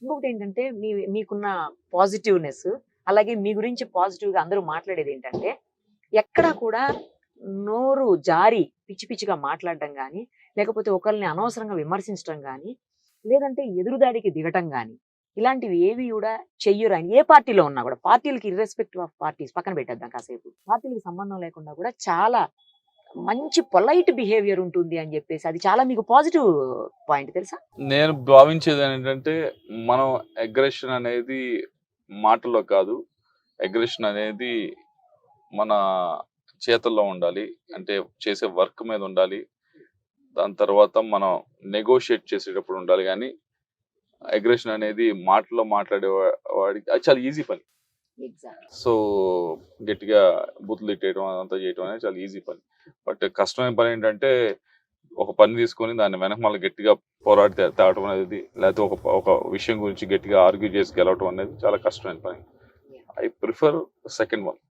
ఇంకొకటి ఏంటంటే మీకున్న పాజిటివ్‌నెస్ అలాగే మీ గురించి పాజిటివ్‌గా అందరూ మాట్లాడేది ఏంటంటే, ఎక్కడా కూడా నోరు జారి పిచ్చి పిచ్చిగా మాట్లాడడం గాని, లేకపోతే ఒకళ్ళని అనవసరంగా విమర్శించడం గాని, లేదంటే ఎదురుదాడికి దిగటం గాని, ఇలాంటివి ఏవి కూడా చెయ్యరు. ఏ పార్టీలో ఉన్నా కూడా పార్టీలకి ఇర్రెస్పెక్టివ్ ఆఫ్ పార్టీస్ పక్కన పెట్టేద్దాం కాసేపు. పార్టీలకి సంబంధం లేకుండా కూడా చాలా మంచి పొలైట్ బిహేవియర్ ఉంటుంది అని జెప్పేసి అది చాలా మీకు పాజిటివ్ పాయింట్ తెలుసా? నేను భావించేది ఏంటంటే, మనం అగ్రెషన్ అనేది మాటల్లో కాదు. అగ్రెషన్ అనేది మన చేతల్లో ఉండాలి. అంటే చేసే వర్క్ మీద ఉండాలి. దాని తర్వాత మనం నెగోషియేట్ చేసేటప్పుడు ఉండాలి గానీ, అగ్రెషన్ అనేది మాటల్లో మాట్లాడే వాడికి అది చాలా ఈజీ పని. ఎగ్జాక్ట్‌లీ. సో, గట్టిగా బూతులు తిట్టేయడం అదంతా చేయటం అనేది చాలా ఈజీ పని. బట్ కష్టమైన పనేంటంటే, ఒక పని తీసుకొని దాన్ని వెనకమాల గట్టిగా పోరాడి తేవటం అనేది, లేకపోతే ఒక ఒక విషయం గురించి గట్టిగా ఆర్గ్యూ చేసి గెలవటం అనేది చాలా కష్టమైన పని. Yeah! I prefer second one.